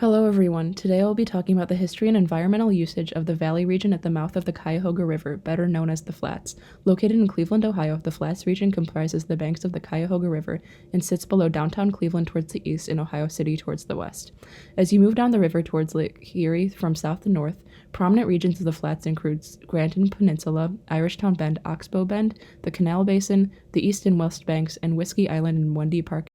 Hello everyone, today I will be talking about the history and environmental usage of the valley region at the mouth of the Cuyahoga River, better known as the Flats. Located in Cleveland, Ohio, the Flats region comprises the banks of the Cuyahoga River and sits below downtown Cleveland towards the east and Ohio City towards the west. As you move down the river towards Lake Erie from south to north, prominent regions of the Flats include Granton Peninsula, Irishtown Bend, Oxbow Bend, the Canal Basin, the east and west banks, and Whiskey Island and Wendy Park.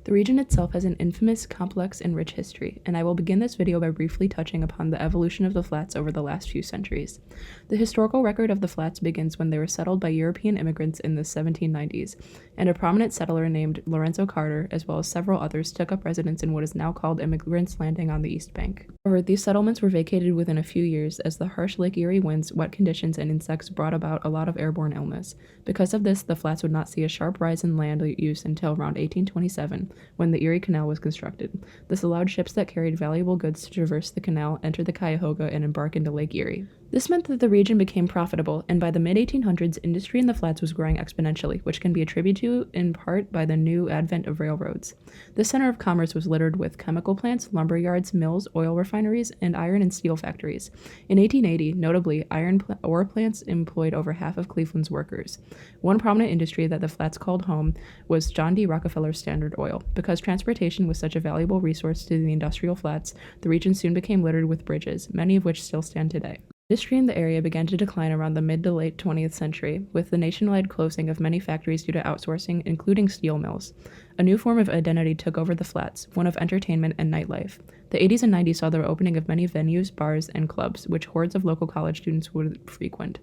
The region itself has an infamous, complex, and rich history, and I will begin this video by briefly touching upon the evolution of the Flats over the last few centuries. The historical record of the Flats begins when they were settled by European immigrants in the 1790s, and a prominent settler named Lorenzo Carter, as well as several others, took up residence in what is now called Immigrants Landing on the East Bank. However, these settlements were vacated within a few years as the harsh Lake Erie winds, wet conditions, and insects brought about a lot of airborne illness. Because of this, the Flats would not see a sharp rise in land use until around 1827, when the Erie Canal was constructed. This allowed ships that carried valuable goods to traverse the canal, enter the Cuyahoga, and embark into Lake Erie. This meant that the region became profitable, and by the mid-1800s, industry in the Flats was growing exponentially, which can be attributed to, in part, by the new advent of railroads. This center of commerce was littered with chemical plants, lumber yards, mills, oil refineries, and iron and steel factories. In 1880, notably, iron ore plants employed over half of Cleveland's workers. One prominent industry that the Flats called home was John D. Rockefeller's Standard Oil. Because transportation was such a valuable resource to the industrial Flats, the region soon became littered with bridges, many of which still stand today. Industry in the area began to decline around the mid to late 20th century, with the nationwide closing of many factories due to outsourcing, including steel mills. A new form of identity took over the Flats, one of entertainment and nightlife. The 80s and 90s saw the opening of many venues, bars, and clubs, which hordes of local college students would frequent.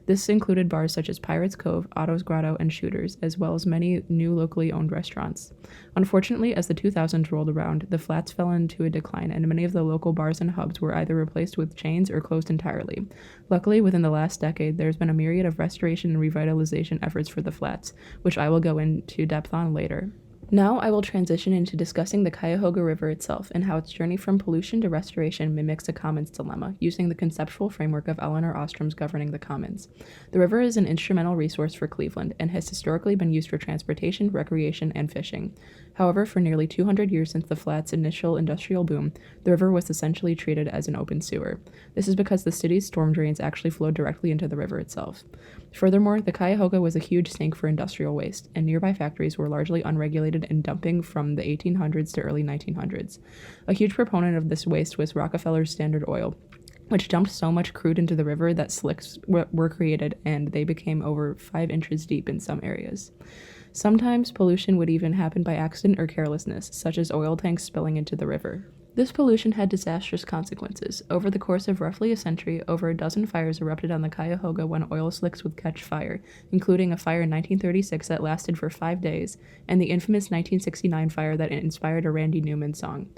This included bars such as Pirates Cove, Otto's Grotto, and Shooters, as well as many new locally owned restaurants. Unfortunately, as the 2000s rolled around, the Flats fell into a decline, and many of the local bars and hubs were either replaced with chains or closed entirely. Luckily, within the last decade, there's been a myriad of restoration and revitalization efforts for the Flats, which I will go into depth on later. Now I will transition into discussing the Cuyahoga River itself and how its journey from pollution to restoration mimics a commons dilemma, using the conceptual framework of Elinor Ostrom's Governing the Commons. The river is an instrumental resource for Cleveland and has historically been used for transportation, recreation, and fishing. However, for nearly 200 years since the Flats' initial industrial boom, the river was essentially treated as an open sewer. This is because the city's storm drains actually flowed directly into the river itself. Furthermore, the Cuyahoga was a huge sink for industrial waste, and nearby factories were largely unregulated and dumping from the 1800s to early 1900s. A huge proponent of this waste was Rockefeller's Standard Oil, which dumped so much crude into the river that slicks were created, and they became over 5 inches deep in some areas. Sometimes pollution would even happen by accident or carelessness, such as oil tanks spilling into the river. This pollution had disastrous consequences. Over the course of roughly a century, over a dozen fires erupted on the Cuyahoga when oil slicks would catch fire, including a fire in 1936 that lasted for 5 days, and the infamous 1969 fire that inspired a Randy Newman song.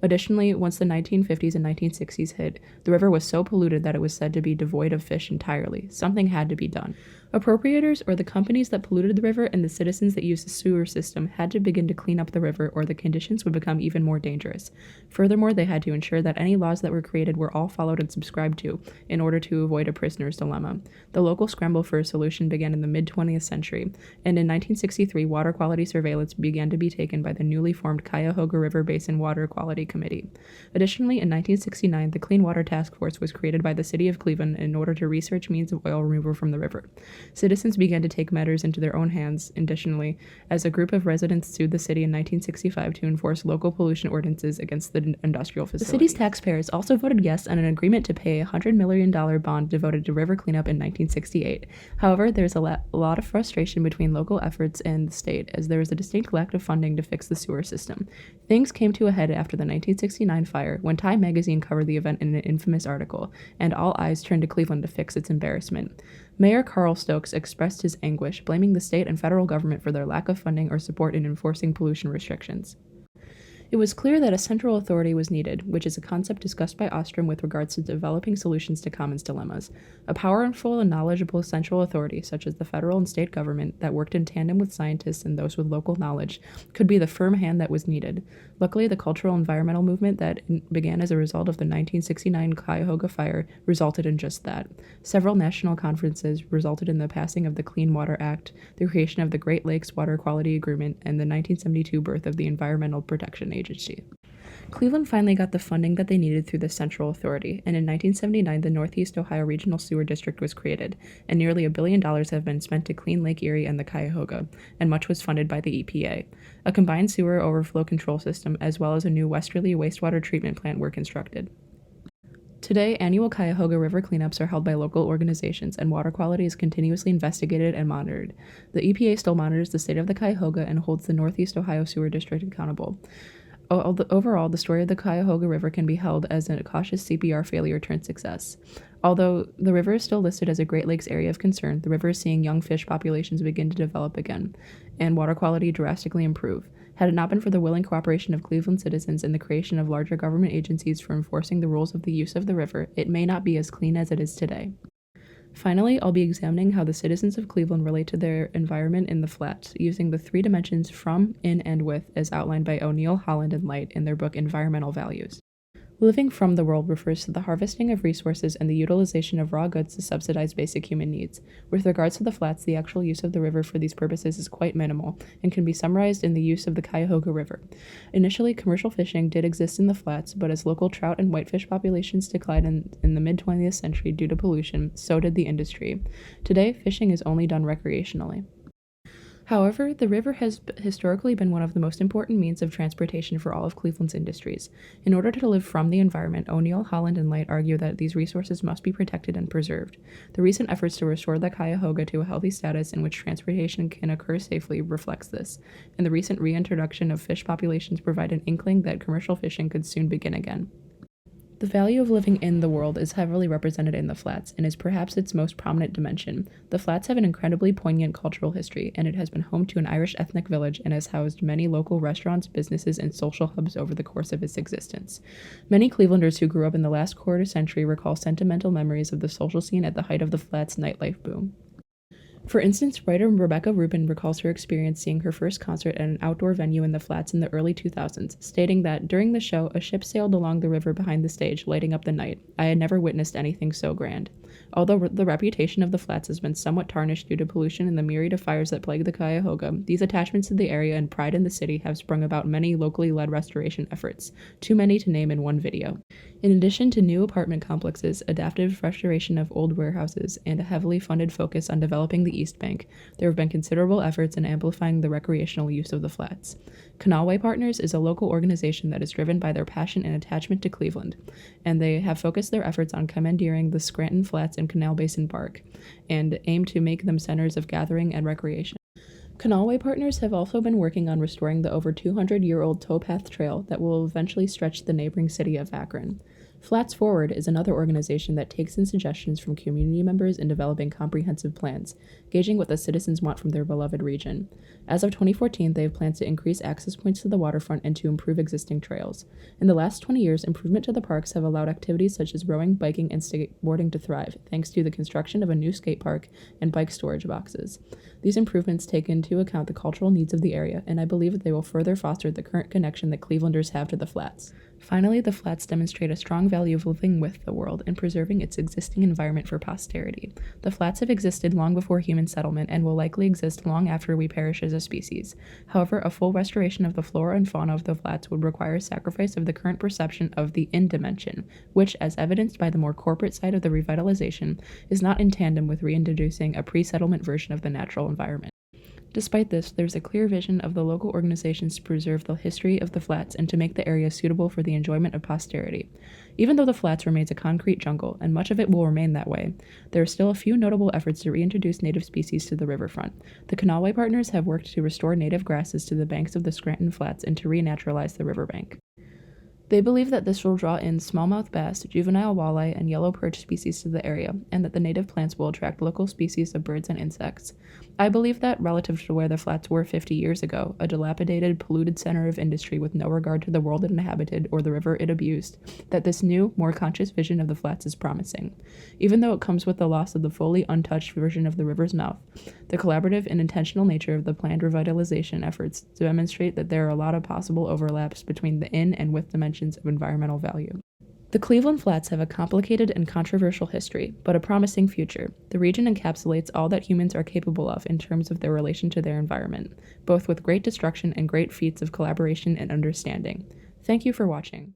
Additionally, once the 1950s and 1960s hit, the river was so polluted that it was said to be devoid of fish entirely. Something had to be done. Appropriators, or the companies that polluted the river, and the citizens that used the sewer system had to begin to clean up the river, or the conditions would become even more dangerous. Furthermore, they had to ensure that any laws that were created were all followed and subscribed to, in order to avoid a prisoner's dilemma. The local scramble for a solution began in the mid-20th century, and in 1963, water quality surveillance began to be taken by the newly formed Cuyahoga River Basin Water Quality Committee. Additionally, in 1969, the Clean Water Task Force was created by the city of Cleveland in order to research means of oil removal from the river. Citizens began to take matters into their own hands, additionally, as a group of residents sued the city in 1965 to enforce local pollution ordinances against the industrial facility. The city's taxpayers also voted yes on an agreement to pay a $100 million bond devoted to river cleanup in 1968. However, there's a lot of frustration between local efforts and the state, as there was a distinct lack of funding to fix the sewer system. Things came to a head after the 1969 fire, when Time magazine covered the event in an infamous article, and all eyes turned to Cleveland to fix its embarrassment. Mayor Carl Stokes expressed his anguish, blaming the state and federal government for their lack of funding or support in enforcing pollution restrictions. It was clear that a central authority was needed, which is a concept discussed by Ostrom with regards to developing solutions to commons dilemmas. A powerful and knowledgeable central authority, such as the federal and state government, that worked in tandem with scientists and those with local knowledge, could be the firm hand that was needed. Luckily, the cultural environmental movement that began as a result of the 1969 Cuyahoga fire resulted in just that. Several national conferences resulted in the passing of the Clean Water Act, the creation of the Great Lakes Water Quality Agreement, and the 1972 birth of the Environmental Protection Agency. Cleveland finally got the funding that they needed through the Central Authority, and in 1979 the Northeast Ohio Regional Sewer District was created, and nearly $1 billion have been spent to clean Lake Erie and the Cuyahoga, and much was funded by the EPA. A combined sewer overflow control system as well as a new Westerly wastewater treatment plant were constructed. Today, annual Cuyahoga River cleanups are held by local organizations, and water quality is continuously investigated and monitored. The EPA still monitors the state of the Cuyahoga and holds the Northeast Ohio Sewer District accountable. Overall, the story of the Cuyahoga River can be held as a cautious CPR failure turned success. Although the river is still listed as a Great Lakes area of concern, the river is seeing young fish populations begin to develop again, and water quality drastically improve. Had it not been for the willing cooperation of Cleveland citizens and the creation of larger government agencies for enforcing the rules of the use of the river, it may not be as clean as it is today. Finally, I'll be examining how the citizens of Cleveland relate to their environment in the Flats, using the 3 dimensions from, in, and with as outlined by O'Neill, Holland, and Light in their book Environmental Values. Living from the world refers to the harvesting of resources and the utilization of raw goods to subsidize basic human needs. With regards to the Flats, the actual use of the river for these purposes is quite minimal and can be summarized in the use of the Cuyahoga River. Initially, commercial fishing did exist in the Flats, but as local trout and whitefish populations declined in the mid-20th century due to pollution, so did the industry. Today, fishing is only done recreationally. However, the river has historically been one of the most important means of transportation for all of Cleveland's industries. In order to live from the environment, O'Neill, Holland, and Light argue that these resources must be protected and preserved. The recent efforts to restore the Cuyahoga to a healthy status in which transportation can occur safely reflects this, and the recent reintroduction of fish populations provide an inkling that commercial fishing could soon begin again. The value of living in the world is heavily represented in the Flats and is perhaps its most prominent dimension. The Flats have an incredibly poignant cultural history, and it has been home to an Irish ethnic village and has housed many local restaurants, businesses, and social hubs over the course of its existence. Many Clevelanders who grew up in the last quarter century recall sentimental memories of the social scene at the height of the Flats' nightlife boom. For instance, writer Rebecca Rubin recalls her experience seeing her first concert at an outdoor venue in the Flats in the early 2000s, stating that, during the show, a ship sailed along the river behind the stage, lighting up the night. I had never witnessed anything so grand. Although the reputation of the Flats has been somewhat tarnished due to pollution and the myriad of fires that plague the Cuyahoga, these attachments to the area and pride in the city have sprung about many locally led restoration efforts, too many to name in one video. In addition to new apartment complexes, adaptive restoration of old warehouses, and a heavily funded focus on developing the East Bank, there have been considerable efforts in amplifying the recreational use of the Flats. Canalway Partners is a local organization that is driven by their passion and attachment to Cleveland, and they have focused their efforts on commandeering the Scranton Flats and Canal Basin Park, and aim to make them centers of gathering and recreation. Canalway Partners have also been working on restoring the over 200-year-old towpath trail that will eventually stretch the neighboring city of Akron. Flats Forward is another organization that takes in suggestions from community members in developing comprehensive plans, gauging what the citizens want from their beloved region. As of 2014, they have plans to increase access points to the waterfront and to improve existing trails. In the last 20 years, improvement to the parks have allowed activities such as rowing, biking, and skateboarding to thrive, thanks to the construction of a new skate park and bike storage boxes. These improvements take into account the cultural needs of the area, and I believe that they will further foster the current connection that Clevelanders have to the Flats. Finally, the Flats demonstrate a strong value of living with the world and preserving its existing environment for posterity. The Flats have existed long before human settlement and will likely exist long after we perish as a species. However, a full restoration of the flora and fauna of the Flats would require sacrifice of the current perception of the in-dimension, which, as evidenced by the more corporate side of the revitalization, is not in tandem with reintroducing a pre-settlement version of the natural environment. Despite this, there's a clear vision of the local organizations to preserve the history of the Flats and to make the area suitable for the enjoyment of posterity. Even though the Flats remains a concrete jungle, and much of it will remain that way, there are still a few notable efforts to reintroduce native species to the riverfront. The Canalway Partners have worked to restore native grasses to the banks of the Scranton Flats and to renaturalize the riverbank. They believe that this will draw in smallmouth bass, juvenile walleye, and yellow perch species to the area, and that the native plants will attract local species of birds and insects. I believe that, relative to where the Flats were 50 years ago, a dilapidated, polluted center of industry with no regard to the world it inhabited or the river it abused, that this new, more conscious vision of the Flats is promising. Even though it comes with the loss of the fully untouched version of the river's mouth, the collaborative and intentional nature of the planned revitalization efforts demonstrate that there are a lot of possible overlaps between the in and with dimensions of environmental value. The Cleveland Flats have a complicated and controversial history, but a promising future. The region encapsulates all that humans are capable of in terms of their relation to their environment, both with great destruction and great feats of collaboration and understanding. Thank you for watching.